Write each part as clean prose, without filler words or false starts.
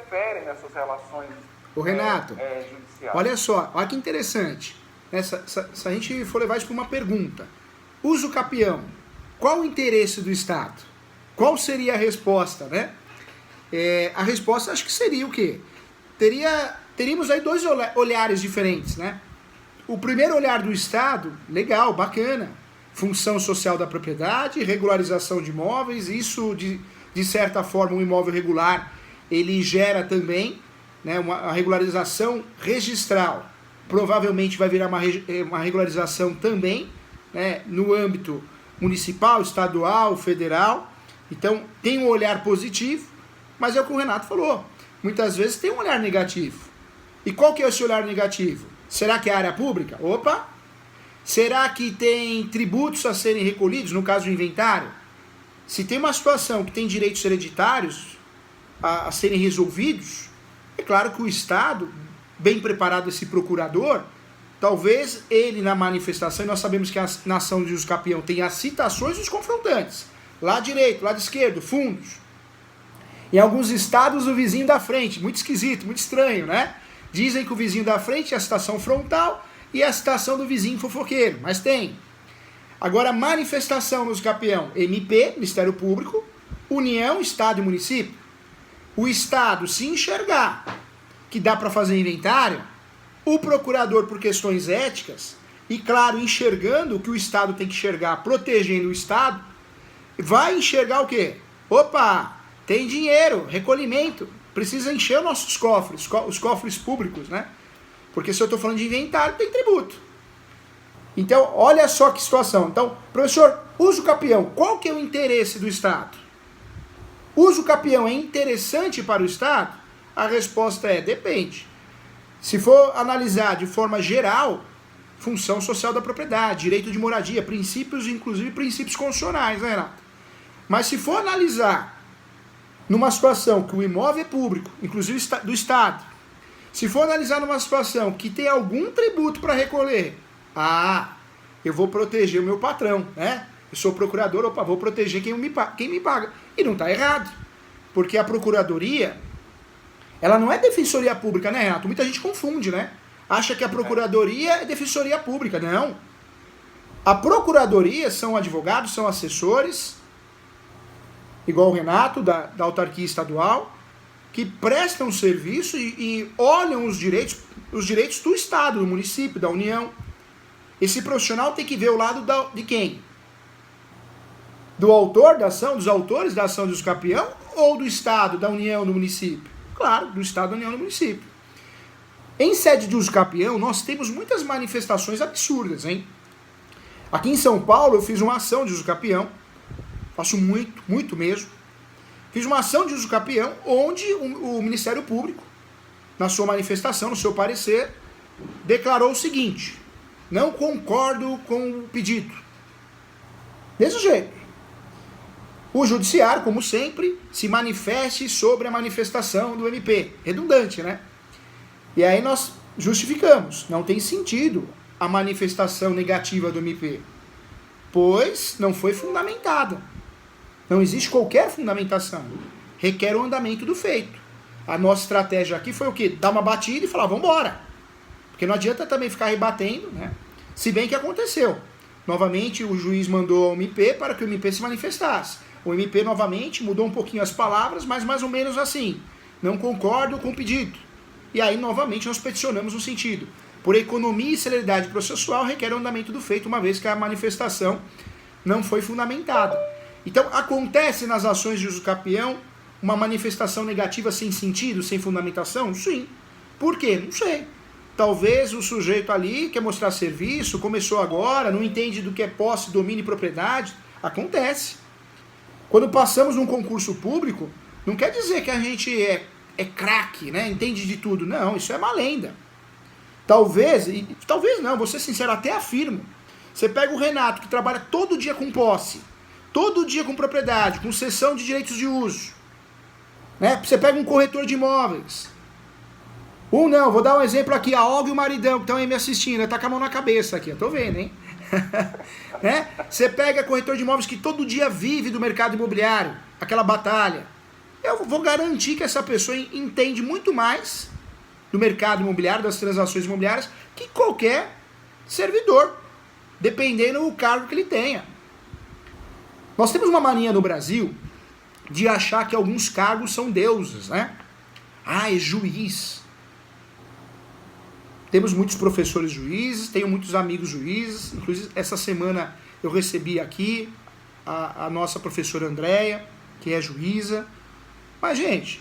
interferem nessas relações Renato, judiciais. olha só, olha que interessante. Se a gente for levar isso para uma pergunta, uso capião, qual o interesse do Estado? Qual seria a resposta, né? A resposta acho que seria o quê? Teríamos aí dois olhares diferentes, né? O primeiro olhar do Estado, legal, bacana, função social da propriedade, regularização de imóveis, isso de certa forma um imóvel regular, ele gera também, né, uma regularização registral, provavelmente vai virar uma regularização também, né, no âmbito municipal, estadual, federal, então tem um olhar positivo, mas é o que o Renato falou, muitas vezes tem um olhar negativo. E qual que é esse olhar negativo? Será que é área pública? Opa! Será que tem tributos a serem recolhidos, no caso do inventário? Se tem uma situação que tem direitos hereditários a serem resolvidos, é claro que o Estado, bem preparado esse procurador, talvez ele na manifestação, e nós sabemos que a nação de uso capião tem as citações dos confrontantes, lado direito, lado esquerdo, fundos. Em alguns estados o vizinho da frente, muito esquisito, muito estranho, né? Dizem que o vizinho da frente é a citação frontal e a citação do vizinho fofoqueiro, mas tem. Agora, manifestação no uso capião, MP, Ministério Público, União, Estado e Município. O Estado, se enxergar que dá para fazer inventário, o procurador, por questões éticas, e claro, enxergando o que o Estado tem que enxergar, protegendo o Estado, vai enxergar o quê? Opa, tem dinheiro, recolhimento, precisa encher os nossos cofres, os cofres públicos, né? Porque se eu estou falando de inventário, tem tributo. Então, olha só que situação. Então, professor, uso capião, qual que é o interesse do Estado? Uso capião é interessante para o Estado? A resposta é, depende. Se for analisar de forma geral, função social da propriedade, direito de moradia, princípios, inclusive princípios constitucionais, né, Renato? Mas se for analisar numa situação que o imóvel é público, inclusive do Estado, se for analisar numa situação que tem algum tributo para recolher, eu vou proteger o meu patrão, né? Eu sou procurador, opa, vou proteger quem me paga. E não está errado, porque a procuradoria, ela não é defensoria pública, né, Renato? Muita gente confunde, né? Acha que a procuradoria é defensoria pública. Não. A procuradoria são advogados, são assessores, igual o Renato, da autarquia estadual, que prestam serviço e olham os direitos do Estado, do município, da União. Esse profissional tem que ver o lado de quem? Do autor da ação, dos autores da ação de uso capião, ou do Estado, da União, do município? Claro, do Estado, da União, do município. Em sede de uso capião, nós temos muitas manifestações absurdas, hein? Aqui em São Paulo, eu fiz uma ação de uso capião, faço muito, muito mesmo. Fiz uma ação de uso capião, onde o Ministério Público, na sua manifestação, no seu parecer, declarou o seguinte: não concordo com o pedido. Desse jeito. O judiciário, como sempre, se manifeste sobre a manifestação do MP. Redundante, né? E aí nós justificamos. Não tem sentido a manifestação negativa do MP, pois não foi fundamentada. Não existe qualquer fundamentação. Requer o andamento do feito. A nossa estratégia aqui foi o quê? Dar uma batida e falar, vamos embora. Porque não adianta também ficar rebatendo, né? Se bem que aconteceu. Novamente, o juiz mandou ao MP para que o MP se manifestasse. O MP, novamente, mudou um pouquinho as palavras, mas mais ou menos assim. Não concordo com o pedido. E aí, novamente, nós peticionamos no sentido. Por economia e celeridade processual, requer o andamento do feito, uma vez que a manifestação não foi fundamentada. Então, acontece nas ações de uso capião uma manifestação negativa sem sentido, sem fundamentação? Sim. Por quê? Não sei. Talvez o sujeito ali quer mostrar serviço, começou agora, não entende do que é posse, domínio e propriedade. Acontece. Quando passamos num concurso público, não quer dizer que a gente é craque, né? Entende de tudo. Não, isso é uma lenda. Talvez não, vou ser sincero, até afirmo. Você pega o Renato, que trabalha todo dia com posse, todo dia com propriedade, com cessão de direitos de uso. Né? Você pega um corretor de imóveis. Vou dar um exemplo aqui, a Olga e o maridão que estão aí me assistindo, tá com a mão na cabeça aqui, eu tô vendo, hein? Né? Você pega corretor de imóveis que todo dia vive do mercado imobiliário, aquela batalha. eu vou garantir que essa pessoa entende muito mais do mercado imobiliário, das transações imobiliárias, que qualquer servidor, dependendo do cargo que ele tenha. Nós temos uma mania no Brasil de achar que alguns cargos são deuses, né? Ah, é juiz. Temos muitos professores juízes, tenho muitos amigos juízes, inclusive essa semana eu recebi aqui a nossa professora Andréia, que é juíza. Mas, gente,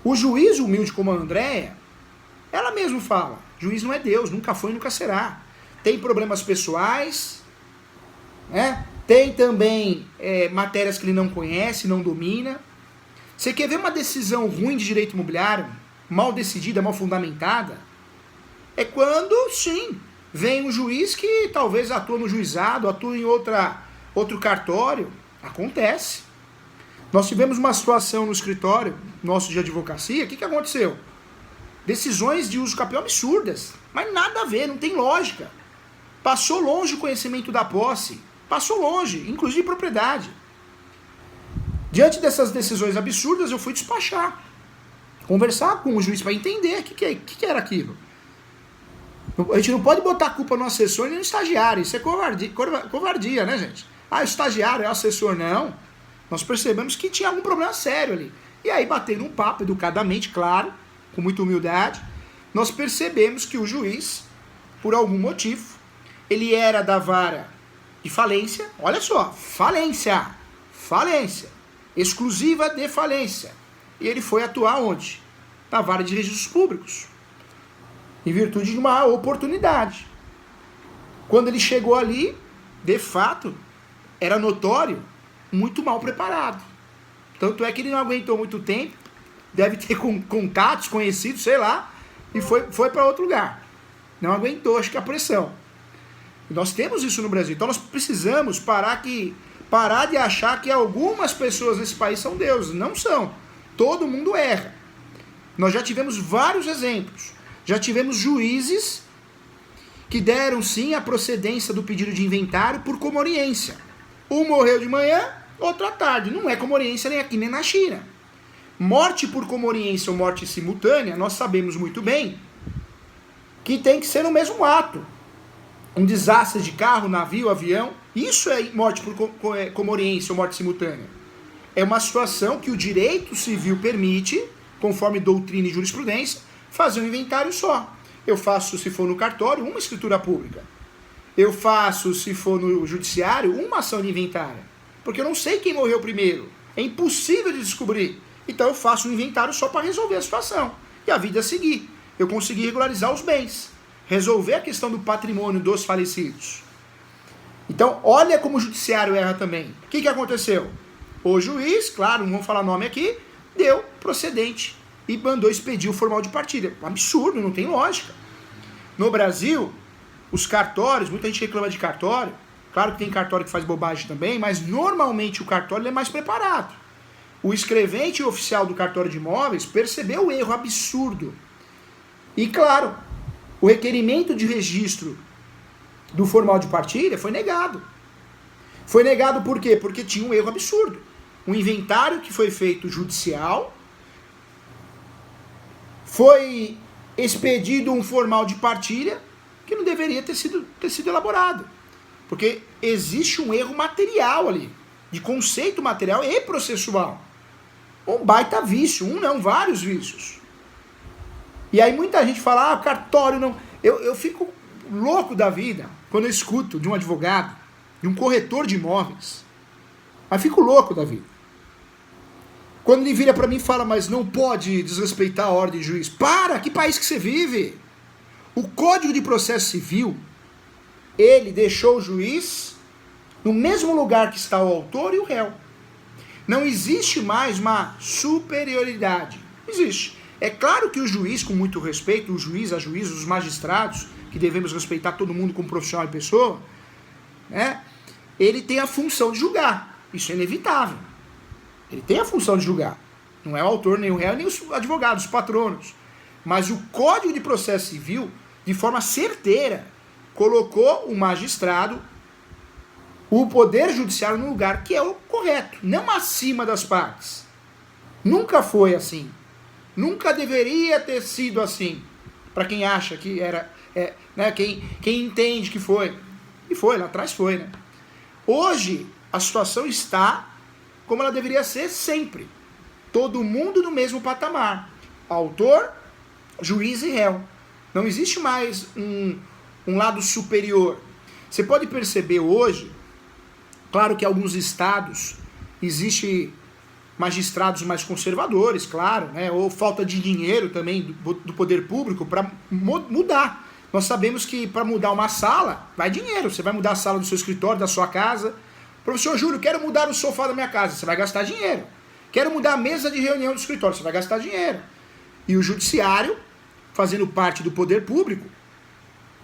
o juiz humilde como a Andréia, ela mesma fala, juiz não é Deus, nunca foi e nunca será. Tem problemas pessoais, né? Tem também matérias que ele não conhece, não domina. Você quer ver uma decisão ruim de direito imobiliário, mal decidida, mal fundamentada? É quando, sim, vem um juiz que talvez atua no juizado, atua em outro cartório. Acontece. Nós tivemos uma situação no escritório nosso de advocacia, o que aconteceu? Decisões de uso capião absurdas, mas nada a ver, não tem lógica. Passou longe o conhecimento da posse, passou longe, inclusive propriedade. Diante dessas decisões absurdas, eu fui despachar, conversar com o juiz para entender o que era aquilo. A gente não pode botar a culpa no assessor nem no estagiário, isso é covardia, né, gente? Ah, o estagiário é o assessor, não. Nós percebemos que tinha algum problema sério ali. E aí, batendo um papo, educadamente, claro, com muita humildade, nós percebemos que o juiz, por algum motivo, ele era da vara de falência, olha só, falência, exclusiva de falência. E ele foi atuar onde? Na vara de registros públicos, em virtude de uma oportunidade. Quando ele chegou ali, de fato, era notório, muito mal preparado. Tanto é que ele não aguentou muito tempo, deve ter contatos, conhecidos, sei lá, e foi para outro lugar. Não aguentou, acho que a pressão. E nós temos isso no Brasil. Então nós precisamos parar de achar que algumas pessoas nesse país são deuses. Não são. Todo mundo erra. Nós já tivemos vários exemplos. Já tivemos juízes que deram sim a procedência do pedido de inventário por comoriência. Um morreu de manhã, outro à tarde. Não é comoriência nem aqui nem na China. Morte por comoriência ou morte simultânea, nós sabemos muito bem que tem que ser no mesmo ato. Um desastre de carro, navio, avião, isso é morte por comoriência ou morte simultânea. É uma situação que o direito civil permite, conforme doutrina e jurisprudência, fazer um inventário só. Eu faço, se for no cartório, uma escritura pública. Eu faço, se for no judiciário, uma ação de inventário. Porque eu não sei quem morreu primeiro. É impossível de descobrir. Então eu faço um inventário só para resolver a situação. E a vida seguir. Eu consegui regularizar os bens. Resolver a questão do patrimônio dos falecidos. Então, olha como o judiciário erra também. O que aconteceu? O juiz, claro, não vamos falar nome aqui, deu procedente e mandou expedir o formal de partilha. Um absurdo, não tem lógica. No Brasil, os cartórios, muita gente reclama de cartório, claro que tem cartório que faz bobagem também, mas normalmente o cartório é mais preparado. O escrevente oficial do cartório de imóveis percebeu o erro absurdo. E claro, o requerimento de registro do formal de partilha foi negado. Foi negado por quê? Porque tinha um erro absurdo. Um inventário que foi feito judicial, foi expedido um formal de partilha que não deveria ter sido elaborado. Porque existe um erro material ali, de conceito material e processual. Um baita vício, vários vícios. E aí muita gente fala, cartório não... Eu fico louco da vida quando eu escuto de um advogado, de um corretor de imóveis. Mas fico louco da vida. Quando ele vira para mim e fala, mas não pode desrespeitar a ordem de juiz. Para! Que país que você vive? O Código de Processo Civil, ele deixou o juiz no mesmo lugar que está o autor e o réu. Não existe mais uma superioridade. Existe. É claro que o juiz, com muito respeito, o juiz, a juíza, os magistrados, que devemos respeitar todo mundo como profissional e pessoa, né? Ele tem a função de julgar. Isso é inevitável. Ele tem a função de julgar. Não é o autor, nem o réu, nem os advogados, os patronos. Mas o Código de Processo Civil, de forma certeira, colocou o magistrado, o poder judiciário no lugar que é o correto, não acima das partes. Nunca foi assim. Nunca deveria ter sido assim. Para quem acha que era, né, quem entende que foi. E foi, lá atrás foi, né? Hoje, a situação está como ela deveria ser sempre. Todo mundo no mesmo patamar. Autor, juiz e réu. Não existe mais um lado superior. Você pode perceber hoje, claro que em alguns estados existe magistrados mais conservadores, claro, né? Ou falta de dinheiro também do poder público para mudar. Nós sabemos que para mudar uma sala, vai dinheiro. Você vai mudar a sala do seu escritório, da sua casa. Professor Júlio, quero mudar o sofá da minha casa. Você vai gastar dinheiro. Quero mudar a mesa de reunião do escritório. Você vai gastar dinheiro. E o judiciário, fazendo parte do poder público,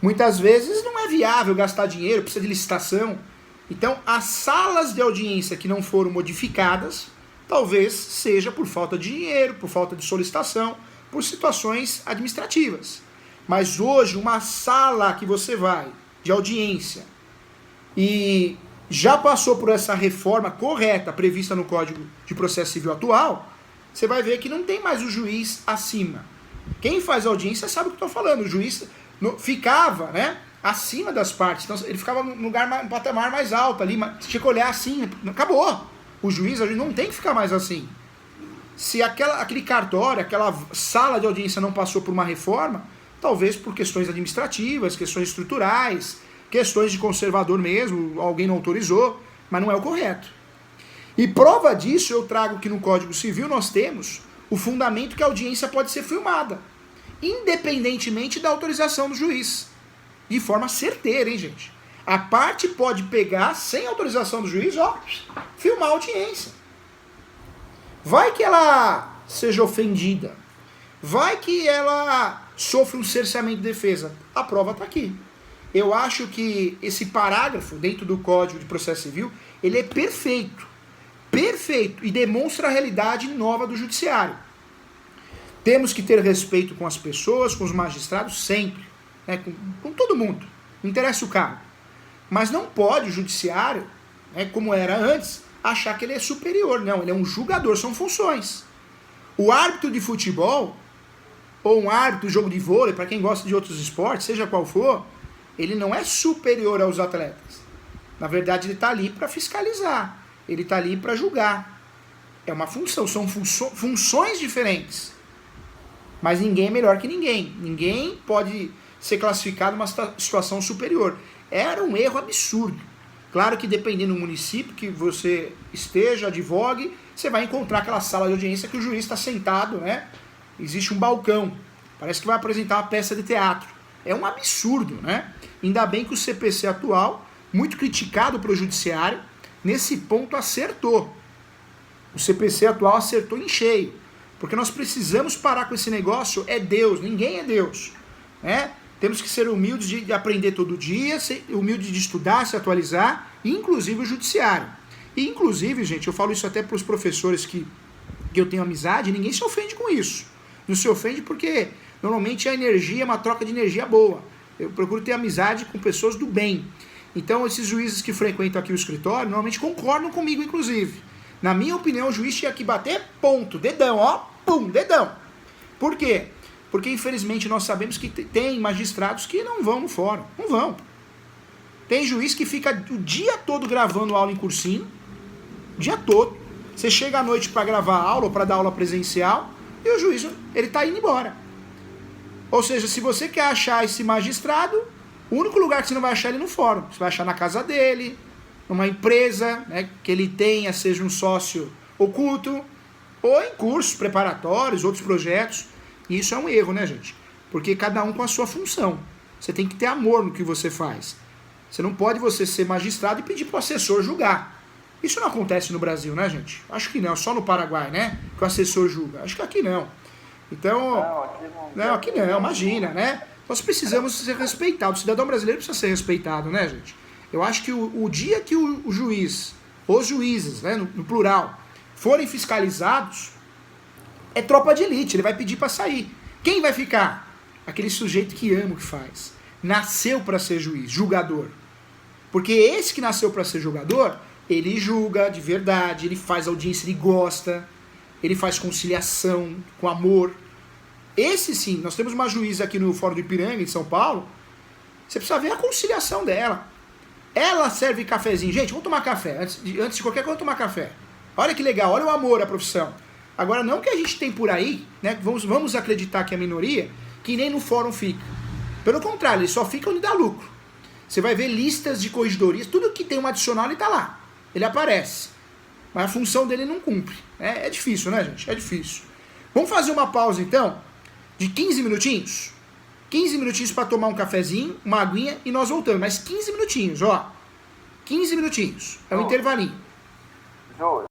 muitas vezes não é viável gastar dinheiro, precisa de licitação. Então, as salas de audiência que não foram modificadas, talvez seja por falta de dinheiro, por falta de solicitação, por situações administrativas. Mas hoje, uma sala que você vai, de audiência, e já passou por essa reforma correta prevista no Código de Processo Civil atual, você vai ver que não tem mais o juiz acima. Quem faz audiência sabe o que eu estou falando. O juiz ficava, né, acima das partes. Então, ele ficava num lugar, um patamar mais alto ali, tinha que olhar assim, acabou. O juiz, a gente não tem que ficar mais assim. Se aquele cartório, aquela sala de audiência não passou por uma reforma, talvez por questões administrativas, questões estruturais, questões de conservador mesmo, alguém não autorizou, mas não é o correto. E prova disso eu trago que no Código Civil nós temos o fundamento que a audiência pode ser filmada, independentemente da autorização do juiz. De forma certeira, hein, gente? A parte pode pegar, sem autorização do juiz, ó, filmar a audiência. Vai que ela seja ofendida. Vai que ela sofre um cerceamento de defesa. A prova está aqui. Eu acho que esse parágrafo dentro do Código de Processo Civil, ele é perfeito. Perfeito. E demonstra a realidade nova do judiciário. Temos que ter respeito com as pessoas, com os magistrados, sempre. Né, com todo mundo. Não interessa o cargo. Mas não pode o judiciário, né, como era antes, achar que ele é superior. Não, ele é um julgador, são funções. O árbitro de futebol, ou um árbitro de jogo de vôlei, para quem gosta de outros esportes, seja qual for, ele não é superior aos atletas. Na verdade, ele está ali para fiscalizar. Ele está ali para julgar. É uma função, são funções diferentes. Mas ninguém é melhor que ninguém. Ninguém pode ser classificado numa situação superior. Era um erro absurdo. Claro que dependendo do município que você esteja, advogue, você vai encontrar aquela sala de audiência que o juiz está sentado, né? Existe um balcão. Parece que vai apresentar uma peça de teatro. É um absurdo, né? Ainda bem que o CPC atual, muito criticado pelo judiciário, nesse ponto acertou. O CPC atual acertou em cheio. Porque nós precisamos parar com esse negócio, é Deus, ninguém é Deus. Né? Temos que ser humildes de aprender todo dia, ser humildes de estudar, se atualizar, inclusive o judiciário. E inclusive, gente, eu falo isso até para os professores que eu tenho amizade, ninguém se ofende com isso. Não se ofende porque normalmente a energia é uma troca de energia boa. Eu procuro ter amizade com pessoas do bem. Então esses juízes que frequentam aqui o escritório normalmente concordam comigo, inclusive. Na minha opinião, o juiz tinha que bater ponto, dedão, ó, pum, dedão. Por quê? Porque, infelizmente, nós sabemos que tem magistrados que não vão no fórum. Não vão. Tem juiz que fica o dia todo gravando aula em cursinho. O dia todo. Você chega à noite para gravar aula ou para dar aula presencial e o juiz, ele tá indo embora. Ou seja, se você quer achar esse magistrado, o único lugar que você não vai achar ele no fórum. Você vai achar na casa dele, numa empresa, né, que ele tenha, seja um sócio oculto, ou em cursos preparatórios, outros projetos. E isso é um erro, né, gente? Porque cada um com a sua função. Você tem que ter amor no que você faz. Você não pode você ser magistrado e pedir para o assessor julgar. Isso não acontece no Brasil, né, gente? Acho que não, só no Paraguai, né? Que o assessor julga. Acho que aqui não. Então, aqui não, imagina, né? Nós precisamos ser respeitados. O cidadão brasileiro precisa ser respeitado, né, gente? Eu acho que o dia que o juiz, os juízes, né, no plural, forem fiscalizados, é tropa de elite, ele vai pedir para sair. Quem vai ficar? Aquele sujeito que ama o que faz. Nasceu para ser juiz, julgador. Porque esse que nasceu para ser julgador, ele julga de verdade, ele faz audiência, ele gosta. ele faz conciliação com amor. Esse sim, nós temos uma juíza aqui no Fórum do Ipiranga, em São Paulo, você precisa ver a conciliação dela. Ela serve cafezinho. Gente, vamos tomar café. Antes de qualquer coisa, tomar café. Olha que legal, olha o amor à profissão. Agora, não que a gente tem por aí, né? Vamos acreditar que é a minoria, que nem no fórum fica. Pelo contrário, ele só fica onde dá lucro. Você vai ver listas de corregedorias, tudo que tem um adicional, ele tá lá. Ele aparece. Mas a função dele não cumpre. É difícil, né, gente? É difícil. Vamos fazer uma pausa, então, de 15 minutinhos? 15 minutinhos para tomar um cafezinho, uma aguinha e nós voltamos. Mas 15 minutinhos, ó. 15 minutinhos. É um intervalinho. Júlio.